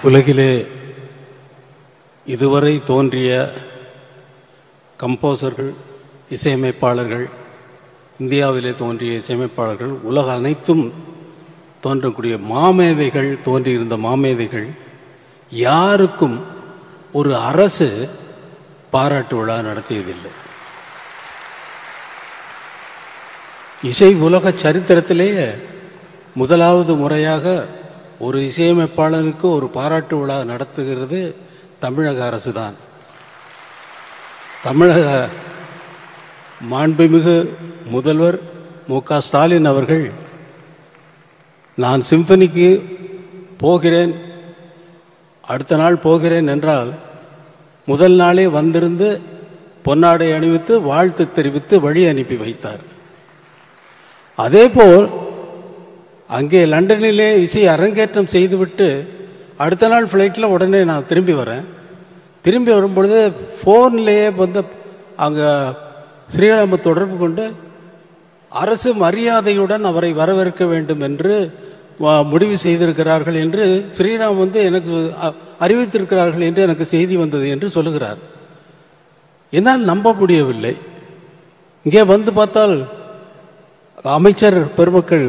உலகிலே இதுவரை தோன்றிய கம்போசர்கள், இசையமைப்பாளர்கள், இந்தியாவிலே தோன்றிய இசையமைப்பாளர்கள், உலக அனைத்தும் தோன்றக்கூடிய மாமேதைகள், தோன்றியிருந்த மாமேதைகள் யாருக்கும் ஒரு அரசு பாராட்டு விழா நடத்தியதில்லை. இசை உலக சரித்திரத்திலேயே முதலாவது முறையாக ஒரு இசையமைப்பாளனுக்கு ஒரு பாராட்டு விழா நடத்துகிறது தமிழக அரசுதான். தமிழக மாண்புமிகு முதல்வர் மு.க. ஸ்டாலின் அவர்கள், நான் சிம்பனிக்கு போகிறேன், அடுத்த நாள் போகிறேன் என்றால் முதல் நாளே வந்திருந்து பொன்னாடை அணிவித்து வாழ்த்து தெரிவித்து வழி அனுப்பி வைத்தார். அதேபோல் அங்கே லண்டனிலே இசை அரங்கேற்றம் செய்துவிட்டு அடுத்த நாள் ஃப்ளைட்டில் உடனே நான் திரும்பி வரேன். திரும்பி வரும்பொழுது ஃபோன்லேயே வந்து அங்கே ஸ்ரீராம தொடர்பு கொண்டு அரசு மரியாதையுடன் அவரை வரவேற்க வேண்டும் என்று முடிவு செய்திருக்கிறார்கள் என்று ஸ்ரீராம் வந்து எனக்கு அறிவித்திருக்கிறார்கள் என்று எனக்கு செய்தி வந்தது என்று சொல்லுகிறார். என்னால் நம்ப முடியவில்லை. இங்கே வந்து பார்த்தால் அமைச்சர் பெருமக்கள்,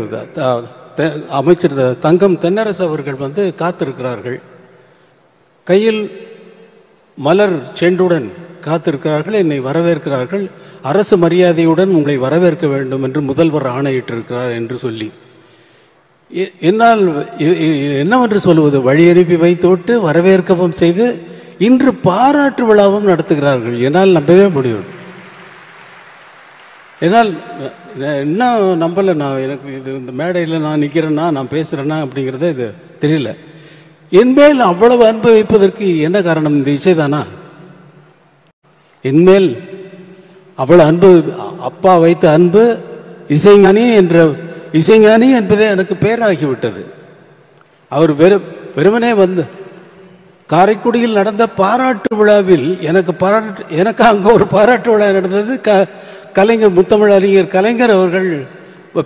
அமைச்சர் தங்கம் தென்னரசு அவர்கள் வந்து காத்திருக்கிறார்கள். கையில் மலர் செண்டுடன் காத்திருக்கிறார்கள், என்னை வரவேற்கிறார்கள். அரசு மரியாதையுடன் உங்களை வரவேற்க வேண்டும் என்று முதல்வர் ஆணையிட்டிருக்கிறார் என்று சொல்லி, என்னால் என்னவென்று சொல்லுவது, வழி அனுப்பி வைத்துவிட்டு வரவேற்கவும் செய்து இன்று பாராட்டு விழாவும் நடத்துகிறார்கள். என்னால் நம்பவே முடியும். என்னால் என்ன நம்பல. நான் எனக்கு இது இந்த மேடையில் நான் நிற்கிறேன்னா, நான் பேசுறேன்னா அப்படிங்கிறத இது தெரியல. என்மேல் அவ்வளவு அன்பு வைப்பதற்கு என்ன காரணம்? இந்த இசைதானா? என்மேல் அவ்வளவு அன்பு, அப்பா வைத்த அன்பு, இசைஞானி என்பதே எனக்கு பேராகிவிட்டது. அவர் வெறுமனே வந்து காரைக்குடியில் நடந்த பாராட்டு விழாவில் எனக்கு அங்கே ஒரு பாராட்டு விழா நடந்தது. கலைஞர், முத்தமிழ் அறிஞர் கலைஞர் அவர்கள்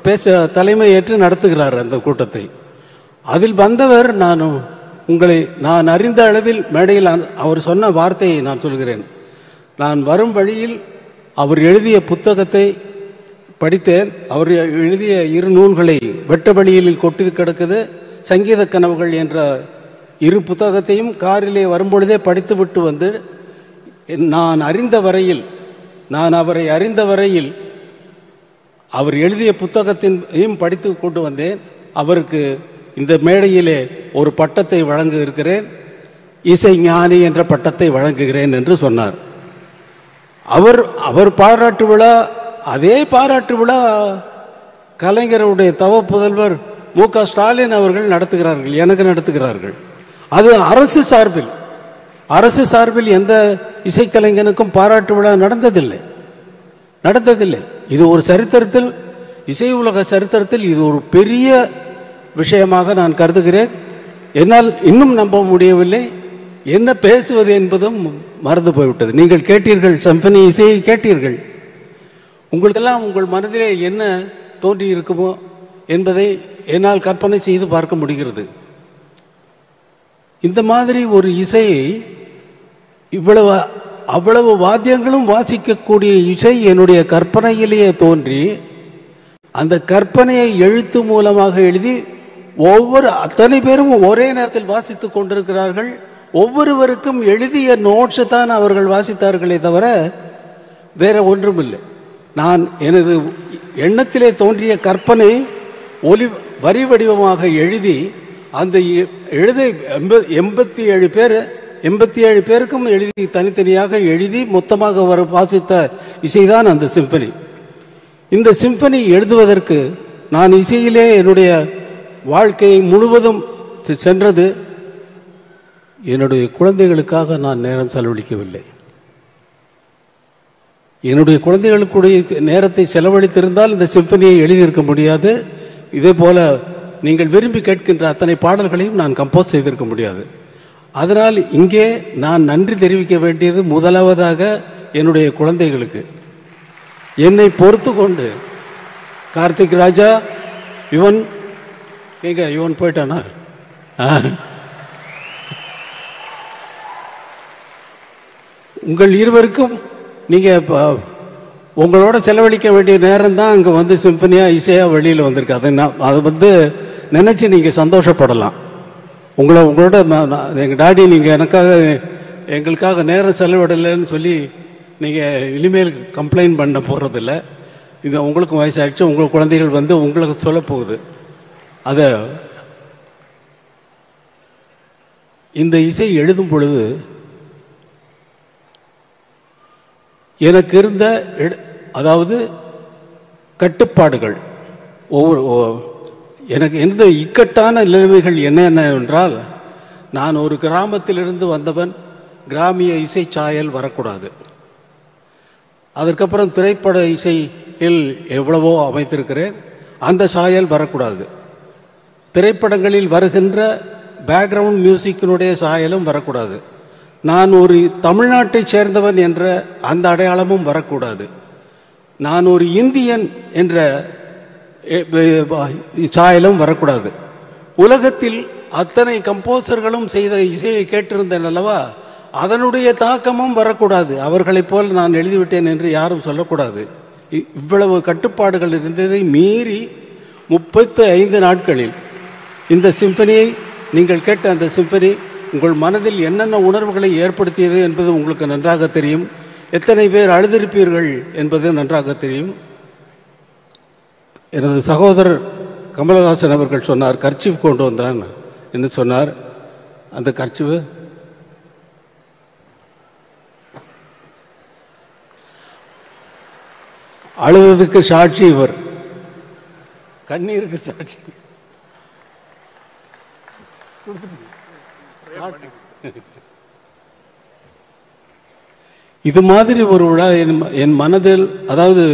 பேச தலைமை ஏற்று நடத்துகிறார் அந்த கூட்டத்தை. அதில் வந்தவர், நான் அறிந்த அளவில் மேடையில் அவர் சொன்ன வார்த்தையை நான் சொல்கிறேன். நான் வரும் வழியில் அவர் எழுதிய புத்தகத்தை படித்தேன். அவர் எழுதிய 2 நூல்களை வெட்ட வழியில் கொட்டி கிடக்குது, சங்கீத கனவுகள் என்ற 2 புத்தகத்தையும் காரிலே வரும்பொழுதே படித்து விட்டு வந்து, நான் அவரை அறிந்த வரையில் அவர் எழுதிய புத்தகத்தையும் படித்து கொண்டு வந்தேன். அவருக்கு இந்த மேடையிலே ஒரு பட்டத்தை வழங்க இருக்கிறேன், இசை ஞானி என்ற பட்டத்தை வழங்குகிறேன் என்று சொன்னார். அவர் பாராட்டு விழா, அதே பாராட்டு விழா கலைஞருடைய தவ புதல்வர் மு.க. ஸ்டாலின் அவர்கள் நடத்துகிறார்கள், எனக்கு நடத்துகிறார்கள். அது அரசு சார்பில் எந்த இசைக்கலைஞனுக்கும் பாராட்டு விழா நடந்ததில்லை. இது ஒரு சரித்திரத்தில், இசை உலக சரித்திரத்தில் இது ஒரு பெரிய விஷயமாக நான் கருதுகிறேன். என்னால் இன்னும் நம்ப முடியவில்லை. என்ன பேசுவது என்பதும் மறந்து போய்விட்டது. நீங்கள் கேட்டீர்கள், சிம்பனி இசையை கேட்டீர்கள். உங்களுக்கெல்லாம் உங்கள் மனதிலே என்ன தோன்றி இருக்குமோ என்பதை என்னால் கற்பனை செய்து பார்க்க முடிகிறது. இந்த மாதிரி ஒரு இசையை, அவ்வளவு வாத்தியங்களும் வாசிக்கக்கூடிய இசை என்னுடைய கற்பனையிலேயே தோன்றி, அந்த கற்பனையை எழுத்து மூலமாக எழுதி அத்தனை பேரும் ஒரே நேரத்தில் வாசித்துக் கொண்டிருக்கிறார்கள். ஒவ்வொருவருக்கும் எழுதிய நோட்ஸ் தான் அவர்கள் வாசித்தார்களே தவிர வேற ஒன்றும் இல்லை. நான் எனது எண்ணத்திலே தோன்றிய கற்பனை வரி வடிவமாக எழுதி, அந்த 87 பேருக்கும் எழுதி, தனித்தனியாக எழுதி மொத்தமாக வாசித்த இசைதான் அந்த சிம்பனி. இந்த சிம்பனி எழுதுவதற்கு நான் இசையிலே என்னுடைய வாழ்க்கையை முழுவதும் சென்றது. என்னுடைய குழந்தைகளுக்காக நான் நேரம் செலவழிக்கவில்லை. என்னுடைய குழந்தைகளுக்குடைய நேரத்தை செலவழித்திருந்தால் இந்த சிம்பனியை எழுதியிருக்க முடியாது. இதே போல நீங்கள் விரும்பி கேட்கின்ற அத்தனை பாடல்களையும் நான் கம்போஸ் செய்திருக்க முடியாது. அதனால் இங்கே நான் நன்றி தெரிவிக்க வேண்டியது முதலாவதாக என்னுடைய குழந்தைகளுக்கு. என்னை பொறுத்து கொண்டு கார்த்திக் ராஜா, இவன் போயிட்டானா, உங்கள் இருவருக்கும் நீங்கள் உங்களோட செலவழிக்க வேண்டிய நேரம் தான் அங்கே வந்து சிம்பனியாக இசையாக வெளியில் வந்திருக்கு. அதை வந்து நினச்சி நீங்கள் சந்தோஷப்படலாம். உங்களோட எங்கள் டாடி நீங்கள் எங்களுக்காக நேரம் செலவிடலைன்னு சொல்லி நீங்கள் இனிமேல் கம்ப்ளைண்ட் பண்ண போகிறதில்ல. இது உங்களுக்கும் வயசாகிடுச்சு, உங்கள் குழந்தைகள் வந்து உங்களுக்கு சொல்ல போகுது. அதை இந்த இசை எழுதும் பொழுது எனக்கு இருந்த அதாவது கட்டுப்பாடுகள், எனக்கு எந்த இக்கட்டான நிலைமைகள் என்னென்ன என்றால், நான் ஒரு கிராமத்திலிருந்து வந்தவன், கிராமிய இசை சாயல் வரக்கூடாது. அதற்கப்புறம் திரைப்பட இசையில் எவ்வளவோ அமைத்திருக்கிறேன், அந்த சாயல் வரக்கூடாது. திரைப்படங்களில் வருகின்ற பேக்ரவுண்ட் மியூசிக்கினுடைய சாயலும் வரக்கூடாது. நான் ஒரு தமிழ்நாட்டை சேர்ந்தவன் என்ற அந்த அடையாளமும் வரக்கூடாது. நான் ஒரு இந்தியன் என்ற சாயலும் வரக்கூடாது. உலகத்தில் அத்தனை கம்போசர்களும் செய்த இசையை கேட்டிருந்தேன் அல்லவா, அதனுடைய தாக்கமும் வரக்கூடாது. அவர்களைப் போல் நான் எழுதிவிட்டேன் என்று யாரும் சொல்லக்கூடாது. இவ்வளவு கட்டுப்பாடுகள் இருந்ததை மீறி 35 நாட்களில் இந்த சிம்பனியை, நீங்கள் கேட்ட அந்த சிம்பனி உங்கள் மனதில் என்னென்ன உணர்வுகளை ஏற்படுத்தியது என்பது உங்களுக்கு நன்றாக தெரியும். எத்தனை பேர் அழுதிருப்பீர்கள் என்பது நன்றாக தெரியும். எனது சகோதரர் கமலஹாசன் அவர்கள் சொன்னார், கர்ச்சீஃப் கொண்டு வந்தான் என்று சொன்னார். அந்த கர்ச்சீஃப் அழுவதுக்கு சாட்சி இவர், கண்ணீருக்கு சாட்சி. இது மாதிரி ஒரு விழா என் மனதில், அதாவது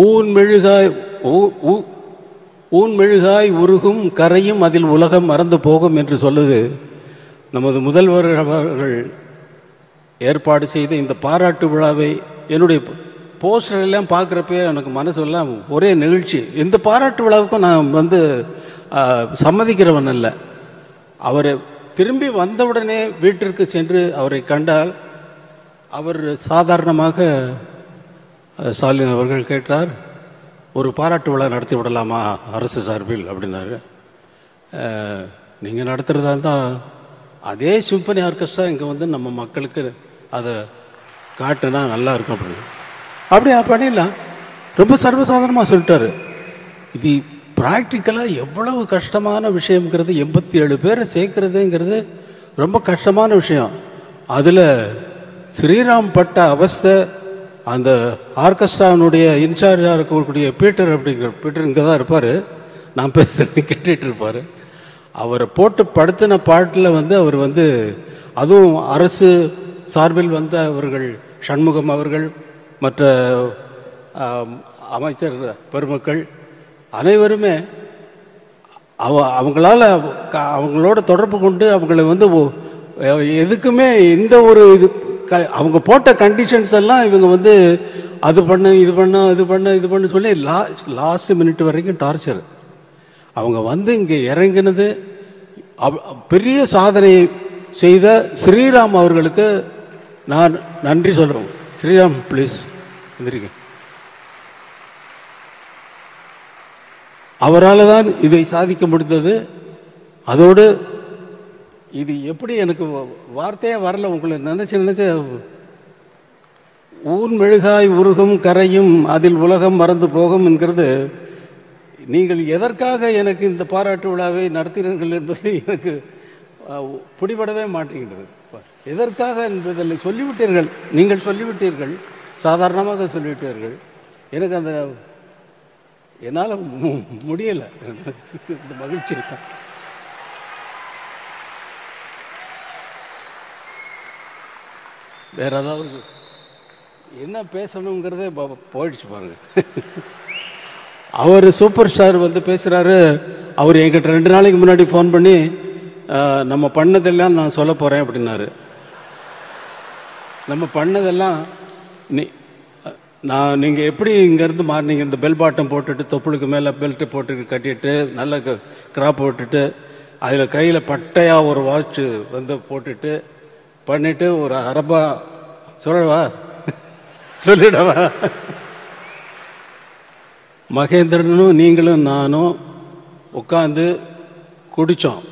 ஊன் மெழுகாய் உருகும் கரையும் அதில் உலகம் மறந்து போகும் என்று சொல்லுது நமது முதல்வர் அவர்கள் ஏற்பாடு செய்த இந்த பாராட்டு விழாவை. என்னுடைய போஸ்டர் எல்லாம் பார்க்குறப்ப எனக்கு மனசெல்லாம் ஒரே நிகழ்ச்சி. இந்த பாராட்டு விழாவுக்கும் நான் வந்து சம்மதிக்கிறவன் இல்லை. அவரை திரும்பி வந்தவுடனே வீட்டிற்கு சென்று அவரை கண்டால், அவர் சாதாரணமாக ஸ்டாலின் அவர்கள் கேட்டார், ஒரு பாராட்டு விழா நடத்தி விடலாமா அரசு சார்பில் அப்படின்னாரு. நீங்கள் நடத்துகிறதா இருந்தால் அதே சிம்பனி ஆர்கெஸ்ட்ரா இங்கே வந்து நம்ம மக்களுக்கு அதை காட்டுனா நல்லா இருக்கும் அப்படின்னு. அப்படியே பண்ணிடலாம். ரொம்ப சர்வசாதாரணமாக சொல்லிட்டாரு. இது ப்ராக்டிக்கலாக எவ்வளவு கஷ்டமான விஷயம்ங்கிறது, 87 பேரை சேர்க்கறதுங்கிறது ரொம்ப கஷ்டமான விஷயம். அதில் ஸ்ரீராம் பட்ட அவஸ்தை, அந்த ஆர்கெஸ்ட்ரானுடைய இன்சார்ஜாக இருக்கக்கூடிய பீட்டர் இங்கே தான் இருப்பார், நான் பேசுறது கேட்டுட்டு இருப்பார். அவரை போட்டு படுத்தின பாட்டில் வந்து அவர் வந்து, அதுவும் அரசு சார்பில் வந்த அவர்கள், சண்முகம் அவர்கள், மற்ற அமைச்சர் பெருமக்கள் அனைவருமே அவங்களோட தொடர்பு கொண்டு அவங்களை வந்து எதுக்குமே எந்த ஒரு இது, அவங்க போட்ட கண்டிஷன்ஸ் எல்லாம் இவங்க வந்து அது பண்ண இது பண்ண சொல்லி லாஸ்ட் மினிட் வரைக்கும் டார்ச்சர். அவங்க வந்து இங்கே இறங்கினது பெரிய சாதனை செய்த ஸ்ரீராம் அவர்களுக்கு நான் நன்றி சொல்றேன். ஸ்ரீராம் ப்ளீஸ் எந்திரிங்க. அவரால் தான் இதை சாதிக்க முடிந்தது. அதோடு இது எப்படி எனக்கு வார்த்தையே வரல, உங்களை நினைச்சு ஊன் மெழுகாய் உருகும் கரையும் அதில் உலகம் மறந்து போகும் என்கிறது, நீங்கள் எதற்காக எனக்கு இந்த பாராட்டு விழாவை நடத்தினீர்கள் என்பது எனக்கு பிடிபடவே மாட்டேங்கிறது. எதற்காக என்பதில் சொல்லிவிட்டீர்கள், நீங்கள் சொல்லிவிட்டீர்கள், சாதாரணமாக சொல்லிவிட்டீர்கள். எனக்கு அந்த என்னால் முடியலை, இந்த மகிழ்ச்சி தான். வேற ஏதாவது என்ன பேசணுங்கிறதே போயிடுச்சு பாருங்க. அவர் சூப்பர் ஸ்டார் வந்து பேசுறாரு. அவர் என்கிட்ட 2 நாளைக்கு முன்னாடி ஃபோன் பண்ணி நம்ம பண்ணதெல்லாம் நான் சொல்ல போறேன் அப்படின்னாரு. நம்ம பண்ணதெல்லாம் நீங்கள் எப்படி இங்கேருந்து மாறினீங்க, இந்த பெல் பாட்டம் போட்டுட்டு தொப்புளுக்கு மேலே பெல்ட்டு போட்டு கட்டிட்டு நல்ல கிராப் போட்டுட்டு அதில் கையில் பட்டையாக ஒரு வாட்ச் வந்து போட்டுட்டு பண்ணிட்டு ஒரு அரபா சொல்லவா? சொல்லிடவா? மகேந்திரனும் நீங்களும் நானும் உட்காந்து குடிச்சோம்.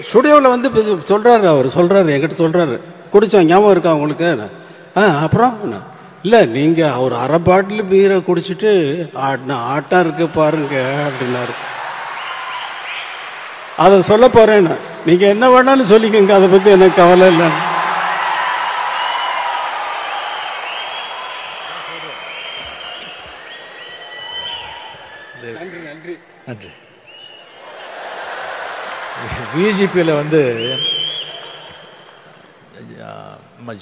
ஸ்டுடியோவில் வந்து சொல்றாரு, அவர் சொல்றாரு, என்கிட்ட சொல்றாரு, குடிச்சோம் ஞாபகம் இருக்கா உங்களுக்கு? அப்புறம் இல்லை, நீங்க அவர் அரை பாட்டில் பீரை குடிச்சிட்டு ஆட்டம் இருக்கு பாருங்க அப்படின்னாரு. அதை சொல்ல போறேன். நீங்க என்ன வேணாலும் சொல்லிக்கங்க, அதை பத்தி எனக்கு கவலை இல்லை. நன்றி நன்றி நன்றி. பிஜேபியில் வந்து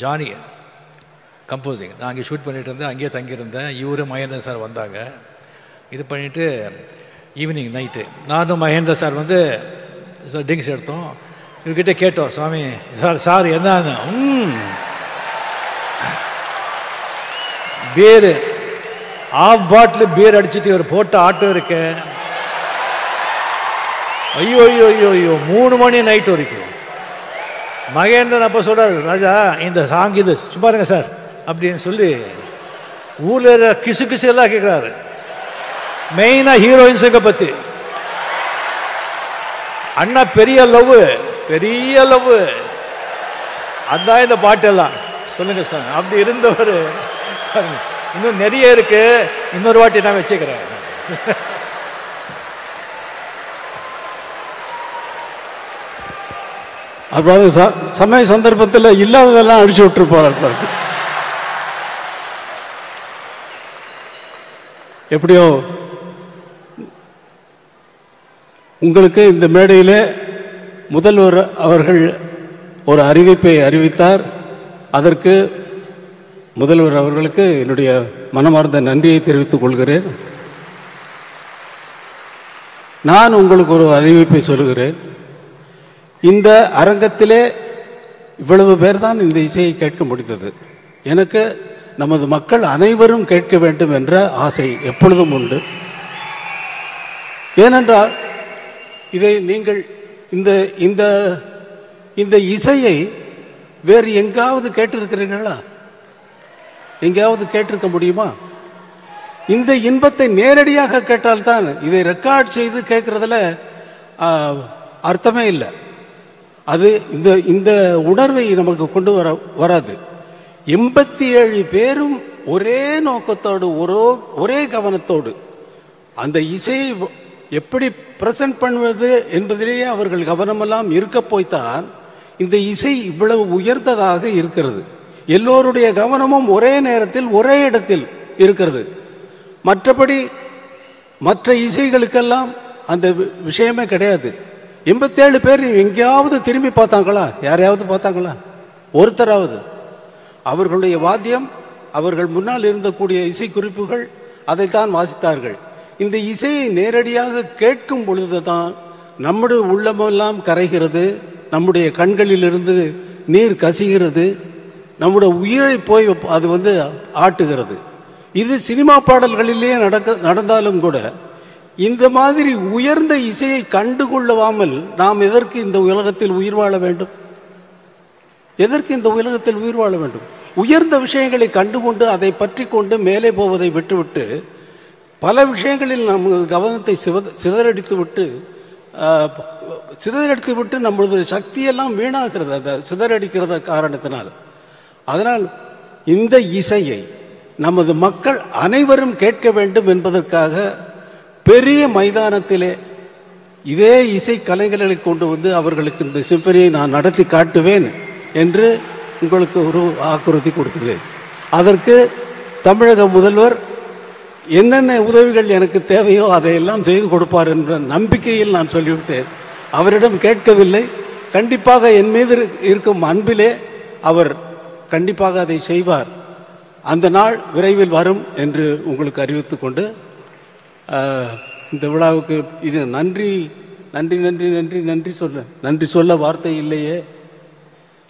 ஜானி கம்போசிங், நான் அங்கே ஷூட் பண்ணிட்டு இருந்தேன், அங்கேயே தங்கியிருந்தேன். இவரு மகேந்திரன் சார் வந்தாங்க. இது பண்ணிட்டு ஈவினிங் நைட்டு நானும் மகேந்திர சார் வந்து ட்ரிங்க்ஸ் எடுத்தோம். இவர்கிட்ட கேட்டோம், சுவாமி சார் என்னன்னு. பீர் ஆஃப் பாட்டில் பீர் அடிச்சுட்டு இவர் போட்ட ஆட்டோ இருக்கு. ஐயோ ஐயோ ஐயோ ஐயோ 3 மணி நைட் வரைக்கும். மகேந்திரன் அப்ப சொல்றாரு, ராஜா இந்த சாங் இது சும்மா இருங்க சார் அப்படின்னு சொல்லி ஊர்ல கிசு கிசு எல்லாம் கேட்கிறாரு. மெயினா ஹீரோயின்ஸுங்க பத்தி. அண்ணா பெரிய லவ், பெரிய லவ், அதான் இந்த பாட்டெல்லாம். சொல்லுங்க சார். அப்படி இருந்தவர் இன்னும் நிறைய இருக்கு, இன்னொரு வாட்டி நான் வச்சுக்கிறேன். அப்புறம் சமய சந்தர்ப்பத்தில் இல்லாததெல்லாம் அடிச்சு விட்டுருப்பார். எப்படியோ உங்களுக்கு இந்த மேடையிலே முதல்வர் அவர்கள் ஒரு அறிவிப்பை அறிவித்தார். அதற்கு முதல்வர் அவர்களுக்கு என்னுடைய மனமார்ந்த நன்றியை தெரிவித்துக் கொள்கிறேன். நான் உங்களுக்கு ஒரு அறிவிப்பை சொல்லுகிறேன். இந்த அரங்கத்திலே இவ்வளவு பேர் தான் இந்த இசையை கேட்க முடிந்தது. எனக்கு நமது மக்கள் அனைவரும் கேட்க வேண்டும் என்ற ஆசை எப்பொழுதும் உண்டு. ஏனென்றால் இதை நீங்கள் இந்த இசையை வேறு எங்காவது கேட்டிருக்கிறீர்களா? எங்கேயாவது கேட்டிருக்க முடியுமா? இந்த இன்பத்தை நேரடியாக கேட்டால்தான். இதை ரெக்கார்ட் செய்து கேட்கறதுல அர்த்தமே இல்லை. அது இந்த உணர்வை நமக்கு கொண்டு வராது. 87 பேரும் ஒரே நோக்கத்தோடு ஒரே கவனத்தோடு அந்த இசையை எப்படி பிரசன்ட் பண்ணுவது என்பதிலேயே அவர்கள் கவனமெல்லாம் இருக்க போய்த்தான் இந்த இசை இவ்வளவு உயர்ந்ததாக இருக்கிறது. எல்லோருடைய கவனமும் ஒரே நேரத்தில் ஒரே இடத்தில் இருக்கிறது. மற்றபடி மற்ற இசைகளுக்கெல்லாம் அந்த விஷயமே கிடையாது. 87 பேர் எங்கேயாவது திரும்பி பார்த்தாங்களா? யாரையாவது பார்த்தாங்களா? ஒருத்தராவது? அவர்களுடைய வாத்தியம், அவர்கள் முன்னால் இருந்தக்கூடிய இசை குறிப்புகள், அதைத்தான் வாசித்தார்கள். இந்த இசையை நேரடியாக கேட்கும் பொழுதுதான் நம்முடைய உள்ளமெல்லாம் கரைகிறது, நம்முடைய கண்களிலிருந்து நீர் கசிகிறது, நம்முடைய உயிரை போய் அது ஆட்டுகிறது. இது சினிமா பாடல்களிலேயே நடந்தாலும் கூட இந்த மாதிரி உயர்ந்த இசையை கண்டுகொள்ளாமல் நாம் எதற்கு இந்த உலகத்தில் உயிர் வாழ வேண்டும்? எதற்கு இந்த உலகத்தில் உயிர் வாழ வேண்டும்? உயர்ந்த விஷயங்களை கண்டுகொண்டு அதை பற்றி கொண்டு மேலே போவதை விட்டுவிட்டு பல விஷயங்களில் நம் கவனத்தை சிதறடித்து விட்டு நம்மளது சக்தியெல்லாம் வீணாகிறது, அதை சிதறடிக்கிறத காரணத்தினால். அதனால் இந்த இசையை நமது மக்கள் அனைவரும் கேட்க வேண்டும் என்பதற்காக பெரிய மைதானத்திலே இதே இசை கலைஞர்களை கொண்டு அவர்களுக்கு இந்த சிம்பனியை நான் நடத்தி காட்டுவேன் என்று உங்களுக்கு ஒரு வாக்குறுதி கொடுக்கிறேன். அதற்கு தமிழக முதல்வர் என்னென்ன உதவிகள் எனக்கு தேவையோ அதையெல்லாம் செய்து கொடுப்பார் என்ற நம்பிக்கையில் நான் சொல்லிவிட்டேன். அவரிடம் கேட்கவில்லை. கண்டிப்பாக என் மீது இருக்கும் அன்பிலே அவர் கண்டிப்பாக அதை செய்வார். அந்த நாள் விரைவில் வரும் என்று உங்களுக்கு அறிவித்துக் கொண்டு இந்த விழாவுக்கு இது நன்றி நன்றி நன்றி நன்றி நன்றி சொல்ல வார்த்தை இல்லையே.